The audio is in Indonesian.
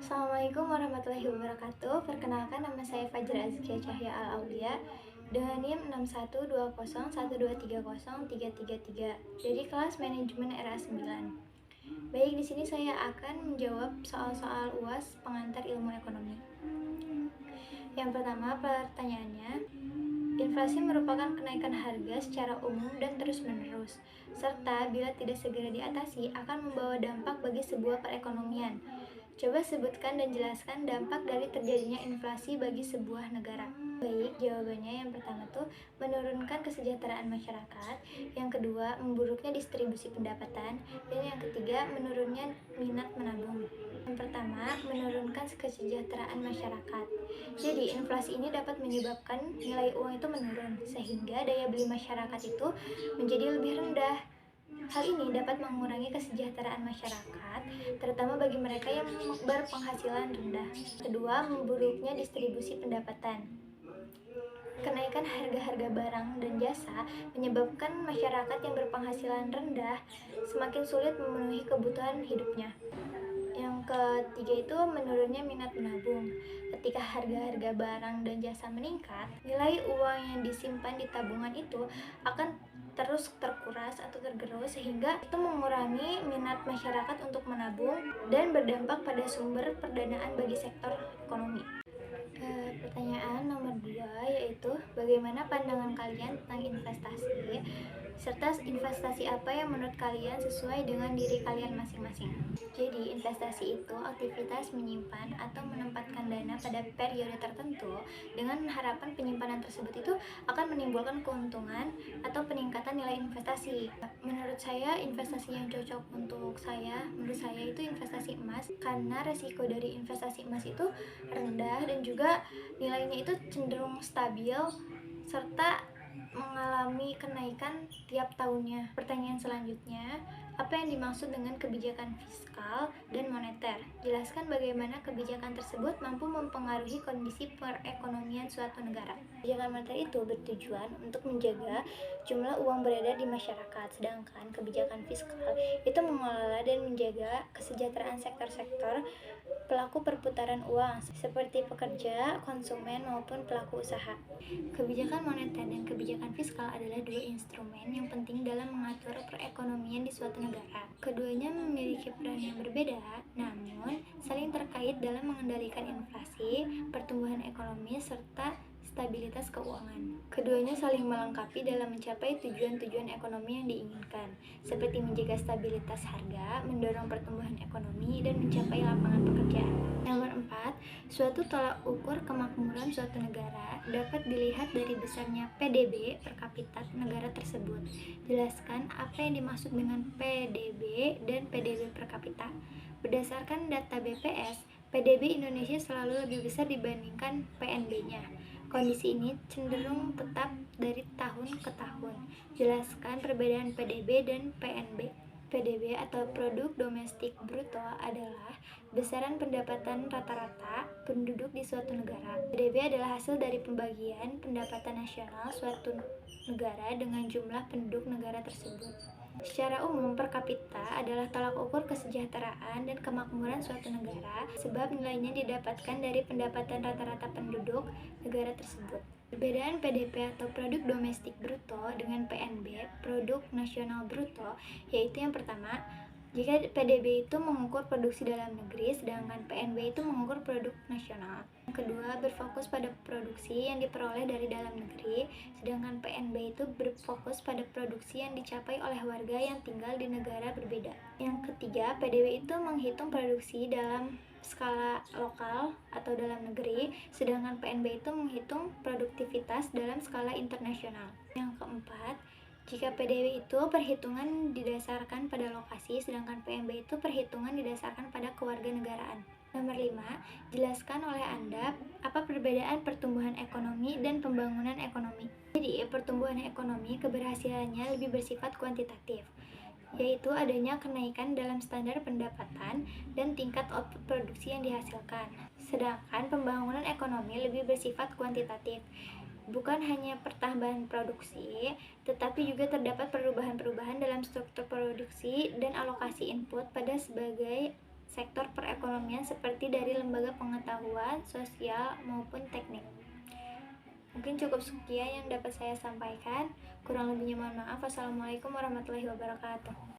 Assalamualaikum warahmatullahi wabarakatuh. Perkenalkan, nama saya Fajra Azkia Cahya Al-Aulia dengan NIM 612012303333 dari kelas manajemen RA9. Baik, di sini saya akan menjawab soal-soal UAS pengantar ilmu ekonomi. Yang pertama, pertanyaannya, inflasi merupakan kenaikan harga secara umum dan terus-menerus, serta bila tidak segera diatasi akan membawa dampak bagi sebuah perekonomian. Coba sebutkan dan jelaskan dampak dari terjadinya inflasi bagi sebuah negara. Baik, jawabannya yang pertama tuh menurunkan kesejahteraan masyarakat, yang kedua memburuknya distribusi pendapatan, dan yang ketiga menurunnya minat menabung. Yang pertama, menurunkan kesejahteraan masyarakat. Jadi, inflasi ini dapat menyebabkan nilai uang itu menurun, sehingga daya beli masyarakat itu menjadi lebih rendah. Hal ini dapat mengurangi kesejahteraan masyarakat, terutama bagi mereka yang berpenghasilan rendah. Kedua, memburuknya distribusi pendapatan. Kenaikan harga-harga barang dan jasa menyebabkan masyarakat yang berpenghasilan rendah semakin sulit memenuhi kebutuhan hidupnya. Yang ketiga itu menurunnya minat menabung. Ketika harga-harga barang dan jasa meningkat, nilai uang yang disimpan di tabungan itu akan terus terkuras atau tergerus, sehingga itu mengurangi minat masyarakat untuk menabung dan berdampak pada sumber pendanaan bagi sektor ekonomi. Pertanyaan nomor 2 yaitu bagaimana pandangan kalian tentang investasi, serta investasi apa yang menurut kalian sesuai dengan diri kalian masing-masing. Jadi, investasi itu aktivitas menyimpan atau menempatkan dana pada periode tertentu dengan harapan penyimpanan tersebut itu akan menimbulkan keuntungan atau peningkatan nilai investasi. Menurut saya, investasi yang cocok menurut saya itu investasi emas, karena resiko dari investasi emas itu rendah dan juga nilainya itu cenderung stabil serta mengalami kenaikan tiap tahunnya. Pertanyaan selanjutnya, apa yang dimaksud dengan kebijakan fiskal dan moneter? Jelaskan bagaimana kebijakan tersebut mampu mempengaruhi kondisi perekonomian suatu negara. Kebijakan moneter itu bertujuan untuk menjaga jumlah uang beredar di masyarakat, sedangkan kebijakan fiskal itu mengelola dan menjaga kesejahteraan sektor-sektor pelaku perputaran uang seperti pekerja, konsumen, maupun pelaku usaha. Kebijakan moneter dan kebijakan fiskal adalah dua instrumen yang penting dalam mengatur perekonomian di suatu negara. Keduanya memiliki peran yang berbeda, namun saling terkait dalam mengendalikan inflasi, pertumbuhan ekonomi, serta stabilitas keuangan. Keduanya saling melengkapi dalam mencapai tujuan-tujuan ekonomi yang diinginkan, seperti menjaga stabilitas harga, mendorong pertumbuhan ekonomi, dan mencapai lapangan pekerjaan. Nomor 4, suatu tolak ukur kemakmuran suatu negara dapat dilihat dari besarnya PDB per kapita negara tersebut. Jelaskan apa yang dimaksud dengan PDB dan PDB per kapita. Berdasarkan data BPS, PDB Indonesia selalu lebih besar dibandingkan PNB-nya. Kondisi ini cenderung tetap dari tahun ke tahun. Jelaskan perbedaan PDB dan PNB. PDB atau Produk Domestik Bruto adalah besaran pendapatan rata-rata penduduk di suatu negara. PDB adalah hasil dari pembagian pendapatan nasional suatu negara dengan jumlah penduduk negara tersebut. Secara umum, per kapita adalah tolak ukur kesejahteraan dan kemakmuran suatu negara, sebab nilainya didapatkan dari pendapatan rata-rata penduduk negara tersebut. Perbedaan PDB atau Produk Domestik Bruto dengan PNB, Produk Nasional Bruto, yaitu yang pertama, jika PDB itu mengukur produksi dalam negeri, sedangkan PNB itu mengukur produk nasional. Yang kedua, berfokus pada produksi yang diperoleh dari dalam negeri, sedangkan PNB itu berfokus pada produksi yang dicapai oleh warga yang tinggal di negara berbeda. Yang ketiga, PDB itu menghitung produksi dalam skala lokal atau dalam negeri, sedangkan PNB itu menghitung produktivitas dalam skala internasional. Yang keempat, jika PDB itu perhitungan didasarkan pada lokasi, sedangkan PNB itu perhitungan didasarkan pada kewarganegaraan. Nomor 5, jelaskan oleh Anda apa perbedaan pertumbuhan ekonomi dan pembangunan ekonomi. Jadi, pertumbuhan ekonomi keberhasilannya lebih bersifat kuantitatif, yaitu adanya kenaikan dalam standar pendapatan dan tingkat output produksi yang dihasilkan. Sedangkan pembangunan ekonomi lebih bersifat kuantitatif. Bukan hanya pertambahan produksi, tetapi juga terdapat perubahan-perubahan dalam struktur produksi dan alokasi input pada sebagai sektor perekonomian seperti dari lembaga pengetahuan, sosial, maupun teknik. Mungkin cukup sekian yang dapat saya sampaikan. Kurang lebihnya mohon maaf. Wassalamualaikum warahmatullahi wabarakatuh.